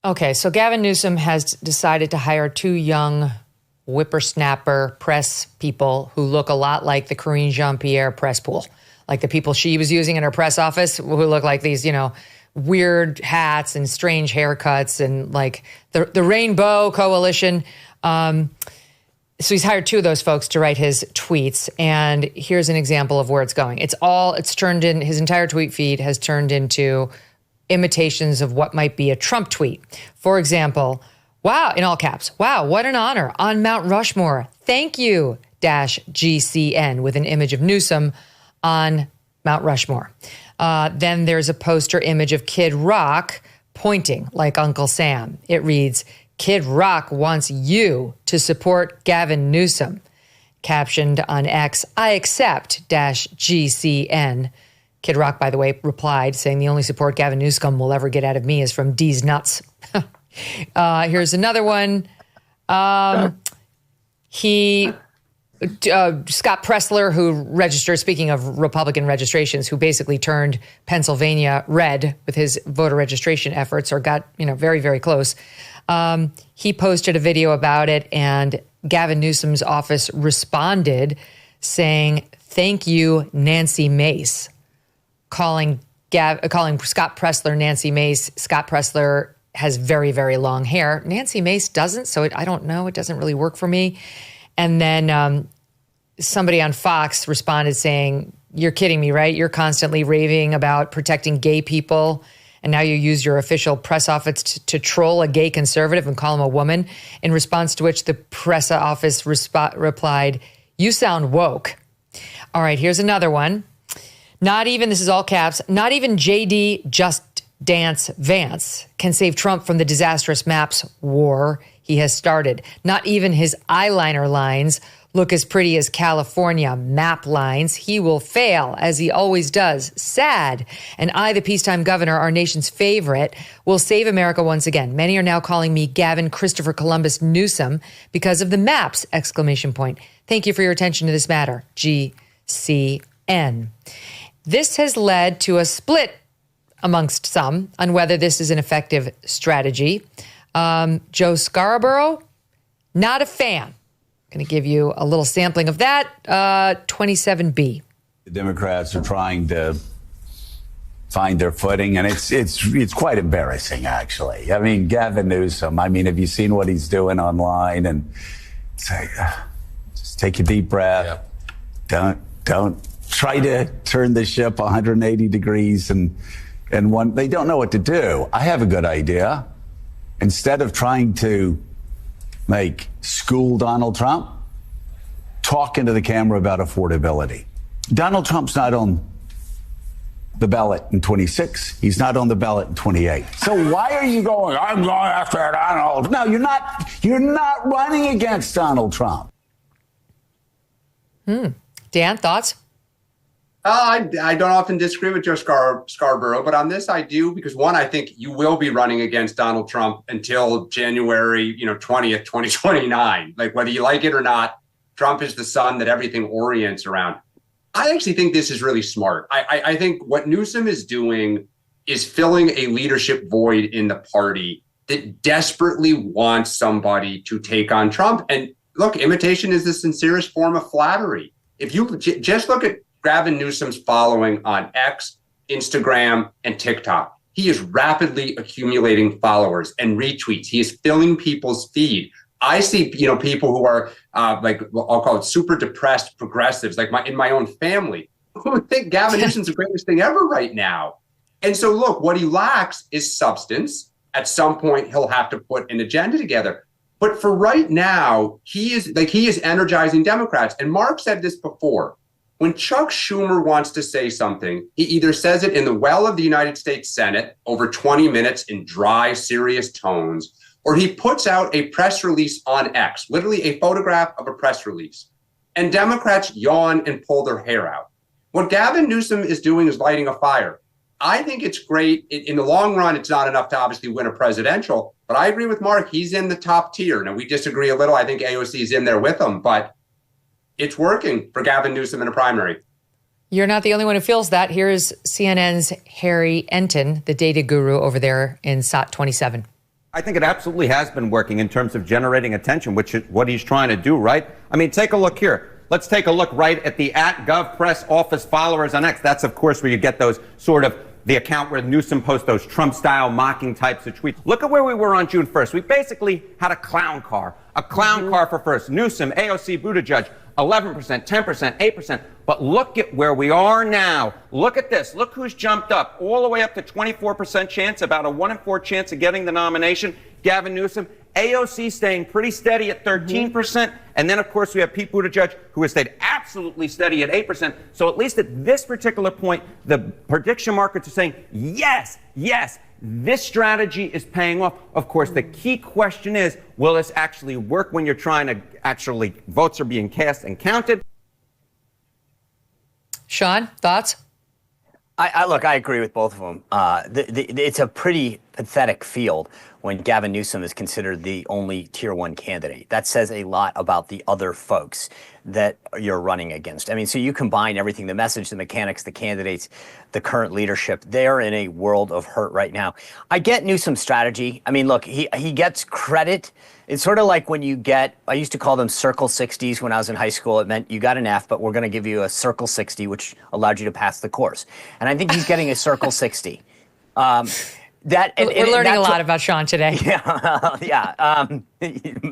Okay, so Gavin Newsom has decided to hire 2 young whippersnapper press people who look a lot like the Karine Jean-Pierre press pool, like the people she was using in her press office who look like these, weird hats and strange haircuts and like the Rainbow Coalition. So he's hired 2 of those folks to write his tweets. And here's an example of where it's going. His entire tweet feed has turned into imitations of what might be a Trump tweet. For example, wow, in all caps, wow, what an honor on Mount Rushmore. Thank you, -GCN, with an image of Newsom on Mount Rushmore. Then there's a poster image of Kid Rock pointing like Uncle Sam. It reads, Kid Rock wants you to support Gavin Newsom. Captioned on X, I accept -GCN. Kid Rock, by the way, replied saying the only support Gavin Newsom will ever get out of me is from D's nuts. Here's another one. Scott Pressler, who registered, speaking of Republican registrations, who basically turned Pennsylvania red with his voter registration efforts or got, very, very close. He posted a video about it, and Gavin Newsom's office responded saying, thank you, Nancy Mace, calling Scott Pressler Nancy Mace. Scott Pressler has very, very long hair. Nancy Mace doesn't, so I don't know. It doesn't really work for me. And then somebody on Fox responded saying, you're kidding me, right? You're constantly raving about protecting gay people, and now you use your official press office to troll a gay conservative and call him a woman, in response to which the press office replied, you sound woke. All right, here's another one. This is all caps, not even JD Just Dance Vance can save Trump from the disastrous maps war he has started. Not even his eyeliner lines look as pretty as California map lines. He will fail, as he always does. Sad. And I, the peacetime governor, our nation's favorite, will save America once again. Many are now calling me Gavin Christopher Columbus Newsom because of the maps, ! Thank you for your attention to this matter. GCN. This has led to a split amongst some on whether this is an effective strategy. Joe Scarborough, not a fan. Going to give you a little sampling of that. 27B. The Democrats are trying to find their footing, and it's quite embarrassing, actually. I mean, Gavin Newsom, have you seen what he's doing online? And say, just take a deep breath. Yeah. Don't try to turn the ship 180 degrees and they don't know what to do. I have a good idea. Instead of trying to make school Donald Trump, talk into the camera about affordability. Donald Trump's not on the ballot in 26. He's not on the ballot in 28. So why are you going, I'm going after Donald? No, you're not. You're not running against Donald Trump. Dan, thoughts? I don't often disagree with Joe Scarborough, but on this I do, because one, I think you will be running against Donald Trump until January, 20th, 2029. Like, whether you like it or not, Trump is the sun that everything orients around. I actually think this is really smart. I think what Newsom is doing is filling a leadership void in the party that desperately wants somebody to take on Trump. And look, imitation is the sincerest form of flattery. If you just look at Gavin Newsom's following on X, Instagram, and TikTok, he is rapidly accumulating followers and retweets. He is filling people's feed. I see, people who are I'll call it super depressed progressives, like in my own family, who think Gavin Newsom's the greatest thing ever right now. And so, look, what he lacks is substance. At some point, he'll have to put an agenda together. But for right now, he is energizing Democrats. And Mark said this before. When Chuck Schumer wants to say something, he either says it in the well of the United States Senate over 20 minutes in dry, serious tones, or he puts out a press release on X, literally a photograph of a press release. And Democrats yawn and pull their hair out. What Gavin Newsom is doing is lighting a fire. I think it's great. In the long run, it's not enough to obviously win a presidential, but I agree with Mark. He's in the top tier. Now, we disagree a little. I think AOC is in there with him, but it's working for Gavin Newsom in a primary. You're not the only one who feels that. Here's CNN's Harry Enton, the data guru over there in SOT 27. I think it absolutely has been working in terms of generating attention, which is what he's trying to do, right? I mean, take a look here. Let's take a look right at the @GovPress office followers on X. That's, of course, where you get those sort of the account where Newsom posts those Trump-style mocking types of tweets. Look at where we were on June 1st. We basically had a clown car for first. Newsom, AOC, Buttigieg, 11%, 10%, 8%. But look at where we are now. Look at this. Look who's jumped up all the way up to 24% chance, about a 1 in 4 chance of getting the nomination. Gavin Newsom. AOC staying pretty steady at 13%. And then, of course, we have Pete Buttigieg, who has stayed absolutely steady at 8%. So at least at this particular point, the prediction markets are saying, yes, this strategy is paying off. Of course, the key question is, will this actually work when you're trying to actually, votes are being cast and counted? Sean, thoughts? Look, I agree with both of them. It's a pretty pathetic field when Gavin Newsom is considered the only tier 1 candidate. That says a lot about the other folks that you're running against. I mean, so you combine everything, the message, the mechanics, the candidates, the current leadership, they're in a world of hurt right now. I get Newsom's strategy. I mean, look, he gets credit. It's sort of like when you get, I used to call them Circle 60s when I was in high school. It meant you got an F, but we're going to give you a Circle 60, which allowed you to pass the course. And I think he's getting a Circle 60. We're learning a lot about Sean today. Yeah.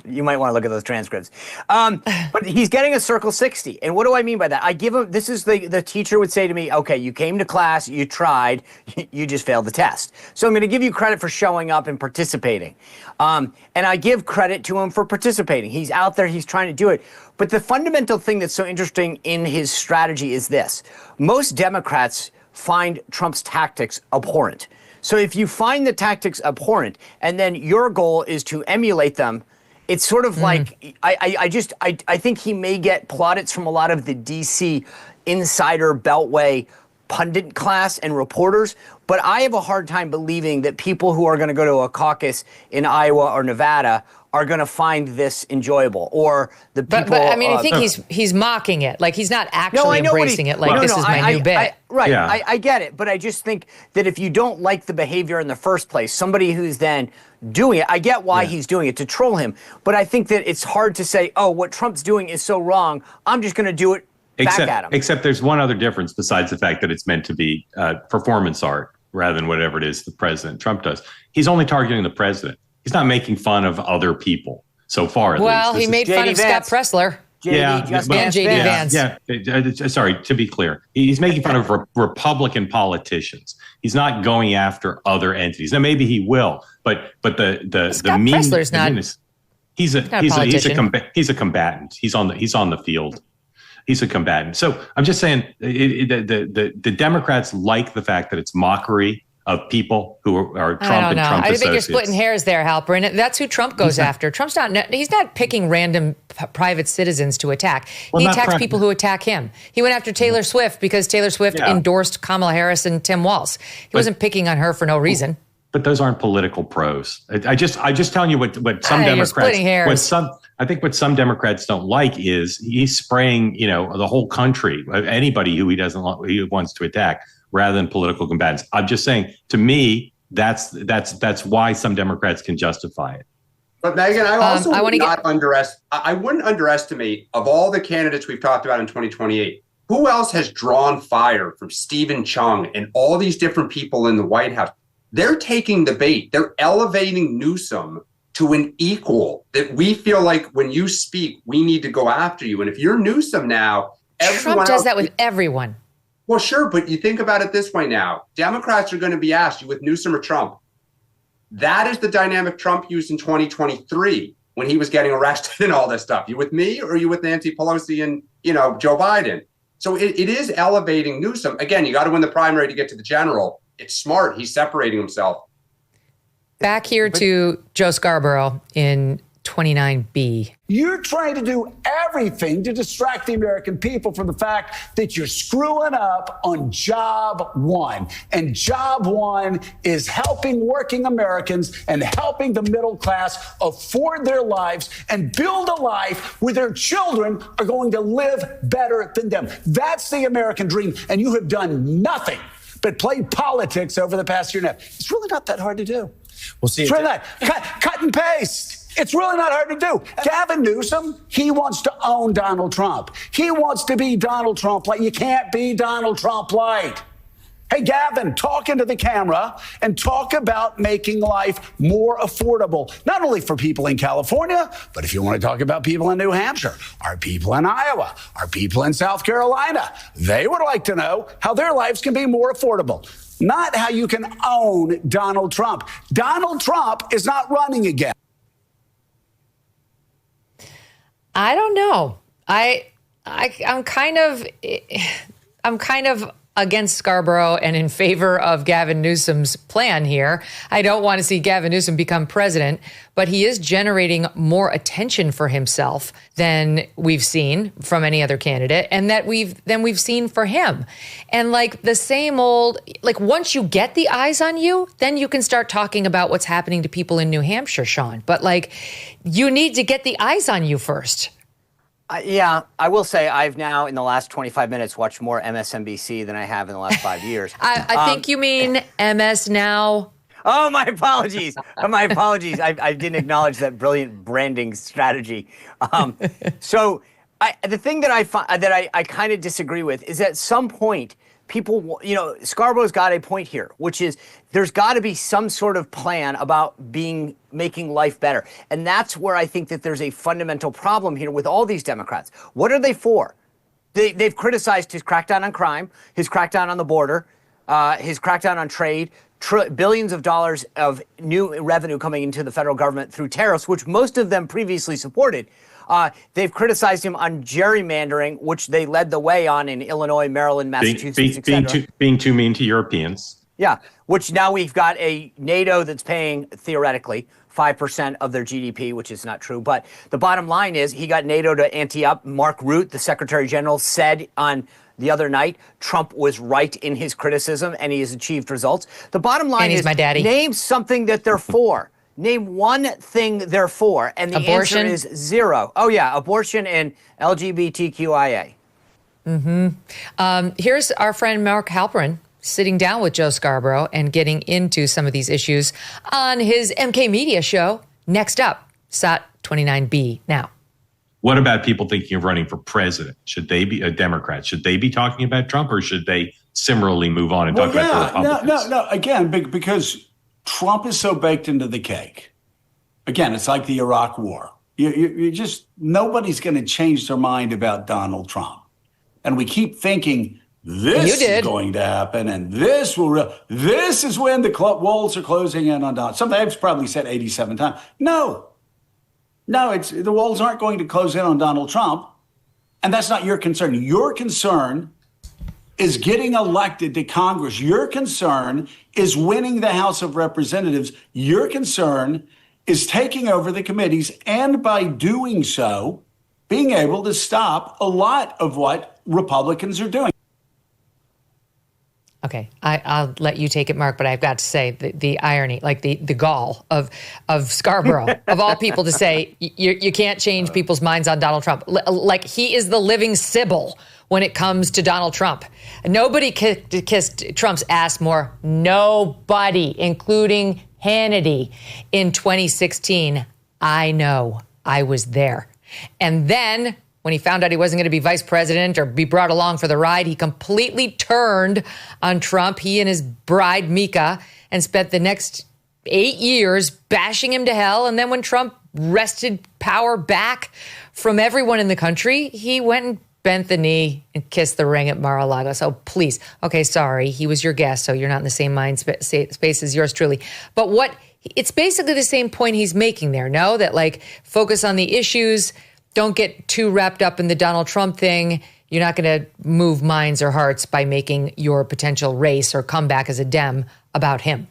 You might want to look at those transcripts. But he's getting a Circle 60. And what do I mean by that? I give him, this is the teacher would say to me, okay, you came to class, you tried, you just failed the test. So I'm going to give you credit for showing up and participating. And I give credit to him for participating. He's out there, he's trying to do it. But the fundamental thing that's so interesting in his strategy is this. Most Democrats find Trump's tactics abhorrent. So if you find the tactics abhorrent and then your goal is to emulate them, it's sort of like, I think he may get plaudits from a lot of the DC insider beltway pundit class and reporters, but I have a hard time believing that people who are going to go to a caucus in Iowa or Nevada are going to find this enjoyable, or the people. But I mean, I think he's mocking it. Like, he's not actually embracing it. Like, this is my new bit. I get it, but I just think that if you don't like the behavior in the first place, somebody who's then doing it, I get why he's doing it, to troll him, but I think that it's hard to say, oh, what Trump's doing is so wrong, I'm just going to do it back at him. Except there's one other difference besides the fact that it's meant to be performance art rather than whatever it is the President Trump does. He's only targeting the president. He's not making fun of other people so far. Well, he made fun of Scott Pressler. And J.D. Vance. Yeah. Sorry, to be clear, he's making fun of Republican politicians. He's not going after other entities. Now, maybe he will, but the Scott mean. Pressler's not. He's a combatant. He's on the field. He's a combatant. So I'm just saying, the Democrats like the fact that it's mockery of people who are Trump and Trump associates. I think you're splitting hairs there, Halperin. That's who Trump goes after. Trump's he's not picking random private citizens to attack. He attacks people who attack him. He went after Taylor Swift because Taylor Swift endorsed Kamala Harris and Tim Walz. He wasn't picking on her for no reason. But those aren't political pros. I just telling you what some Democrats, what some Democrats don't like is he's spraying, the whole country, anybody who he wants to attack, rather than political combatants. I'm just saying, to me, that's why some Democrats can justify it. But Megyn, I wouldn't underestimate, of all the candidates we've talked about in 2028, who else has drawn fire from Stephen Chung and all these different people in the White House? They're taking the bait. They're elevating Newsom to an equal that we feel like when you speak, we need to go after you. And if you're Newsom now, Trump does that with everyone. Well, sure, but you think about it this way now. Democrats are going to be asked, you with Newsom or Trump? That is the dynamic Trump used in 2023 when he was getting arrested and all this stuff. You with me or are you with Nancy Pelosi and, Joe Biden? So it is elevating Newsom. Again, you got to win the primary to get to the general. It's smart. He's separating himself. Back here to Joe Scarborough in 29B. You're trying to do everything to distract the American people from the fact that you're screwing up on job one. And job one is helping working Americans and helping the middle class afford their lives and build a life where their children are going to live better than them. That's the American dream. And you have done nothing but play politics over the past year and a half. It's really not that hard to do. We'll see. Try that. Cut and paste. It's really not hard to do. Gavin Newsom, he wants to own Donald Trump. He wants to be Donald Trump light. You can't be Donald Trump light. Hey, Gavin, talk into the camera and talk about making life more affordable, not only for people in California, but if you want to talk about people in New Hampshire, our people in Iowa, our people in South Carolina, they would like to know how their lives can be more affordable, not how you can own Donald Trump. Donald Trump is not running again. I don't know. I'm kind of against Scarborough and in favor of Gavin Newsom's plan here. I don't want to see Gavin Newsom become president, but he is generating more attention for himself than we've seen from any other candidate, and than we've seen for him. And like the same old, like once you get the eyes on you, then you can start talking about what's happening to people in New Hampshire, Sean. But like, you need to get the eyes on you first. Yeah, I will say I've now, in the last 25 minutes, watched more MSNBC than I have in the last 5 years. I think you mean MS Now. Oh, my apologies. My apologies. I didn't acknowledge that brilliant branding strategy. So the thing that I kind of disagree with is at some point, people, Scarborough's got a point here, which is there's got to be some sort of plan about making life better. And that's where I think that there's a fundamental problem here with all these Democrats. What are they for? They've criticized his crackdown on crime, his crackdown on the border, his crackdown on trade, billions of dollars of new revenue coming into the federal government through tariffs, which most of them previously supported. They've criticized him on gerrymandering, which they led the way on in Illinois, Maryland, Massachusetts, being too mean to Europeans. Yeah, which now we've got a NATO that's paying, theoretically, 5% of their GDP, which is not true. But the bottom line is he got NATO to ante up. Mark Rutte, the Secretary General, said on the other night Trump was right in his criticism, and he has achieved results. The bottom line is, my daddy. Name something that they're for. Name one thing they're for, and the abortion? answer is zero. Oh, yeah, abortion and LGBTQIA. Here's our friend Mark Halperin sitting down with Joe Scarborough and getting into some of these issues on his MK Media show. Next up, SOT 29B now. What about people thinking of running for president? Should they be a Democrat? Should they be talking about Trump, or should they similarly move on and talk about the Republicans? No. Again, because Trump is so baked into the cake. Again, it's like the Iraq War. You just, nobody's going to change their mind about Donald Trump. And we keep thinking this is going to happen, and this is when the walls are closing in on Donald. Something I've probably said 87 times. No, the walls aren't going to close in on Donald Trump, and that's not your concern. Your concern is getting elected to Congress. Your concern is winning the House of Representatives. Your concern is taking over the committees, and by doing so, being able to stop a lot of what Republicans are doing. Okay, I'll let you take it, Mark, but I've got to say the irony, like the gall of Scarborough, of all people, to say you can't change people's minds on Donald Trump. Like he is the living Sybil when it comes to Donald Trump. Nobody kissed Trump's ass more. Nobody, including Hannity in 2016. I know. I was there. And then when he found out he wasn't going to be vice president or be brought along for the ride, he completely turned on Trump, he and his bride, Mika, and spent the next 8 years bashing him to hell. And then when Trump wrested power back from everyone in the country, he went and bent the knee and kissed the ring at Mar-a-Lago. So please, okay, sorry, he was your guest, so you're not in the same mind space as yours truly. But it's basically the same point he's making there, no? That like, focus on the issues. Don't get too wrapped up in the Donald Trump thing. You're not going to move minds or hearts by making your potential race or comeback as a Dem about him.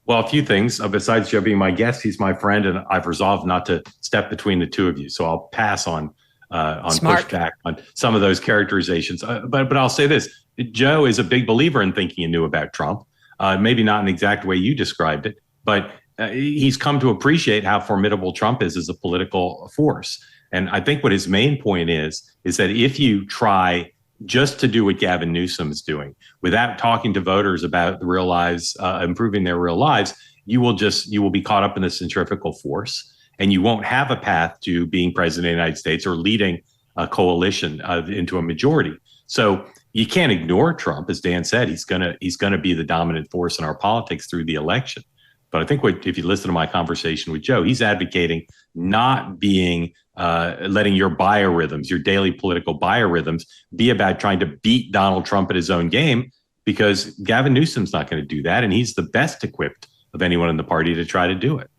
Well, a few things. Besides Joe being my guest, he's my friend, and I've resolved not to step between the two of you. So I'll pass on pushback on some of those characterizations. But I'll say this. Joe is a big believer in thinking anew about Trump. Maybe not in the exact way you described it, but he's come to appreciate how formidable Trump is as a political force. And I think what his main point is that if you try just to do what Gavin Newsom is doing without talking to voters about the real lives, improving their real lives, you will be caught up in the centrifugal force, and you won't have a path to being president of the United States or leading a coalition into a majority. So you can't ignore Trump. As Dan said, he's gonna be the dominant force in our politics through the election. But I think if you listen to my conversation with Joe, he's advocating not being letting your biorhythms, your daily political biorhythms, be about trying to beat Donald Trump at his own game, because Gavin Newsom's not going to do that, and he's the best equipped of anyone in the party to try to do it.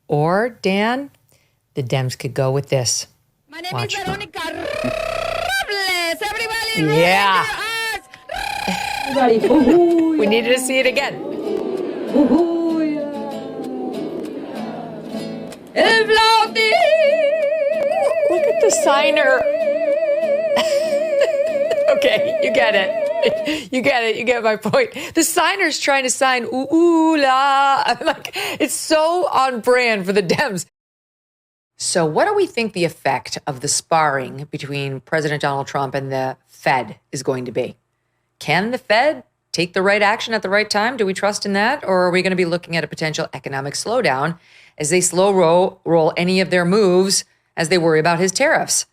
Or, Dan, the Dems could go with this. My name is Veronica Robles. Everybody, yeah. We needed to see it again. Look at the signer. Okay, you get it. You get it. You get my point. The signer's trying to sign ooh la. I'm like, it's so on brand for the Dems. So what do we think the effect of the sparring between President Donald Trump and the Fed is going to be? Can the Fed take the right action at the right time? Do we trust in that? Or are we going to be looking at a potential economic slowdown as they slow roll any of their moves as they worry about his tariffs?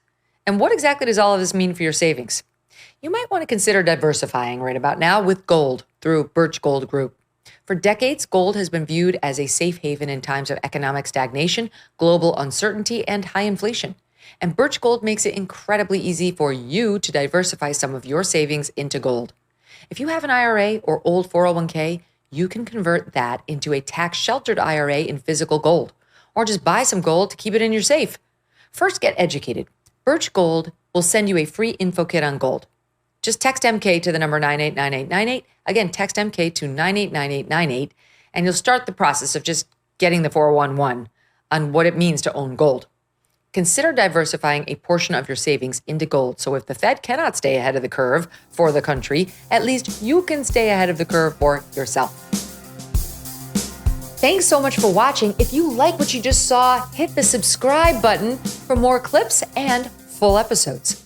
And what exactly does all of this mean for your savings? You might want to consider diversifying right about now with gold through Birch Gold Group. For decades, gold has been viewed as a safe haven in times of economic stagnation, global uncertainty, and high inflation. And Birch Gold makes it incredibly easy for you to diversify some of your savings into gold. If you have an IRA or old 401k, you can convert that into a tax-sheltered IRA in physical gold, or just buy some gold to keep it in your safe. First, get educated. Birch Gold will send you a free info kit on gold. Just text MK to the number 989898. Again, text MK to 989898, and you'll start the process of just getting the 411 on what it means to own gold. Consider diversifying a portion of your savings into gold. So if the Fed cannot stay ahead of the curve for the country, at least you can stay ahead of the curve for yourself. Thanks so much for watching. If you like what you just saw, hit the subscribe button for more clips and full episodes.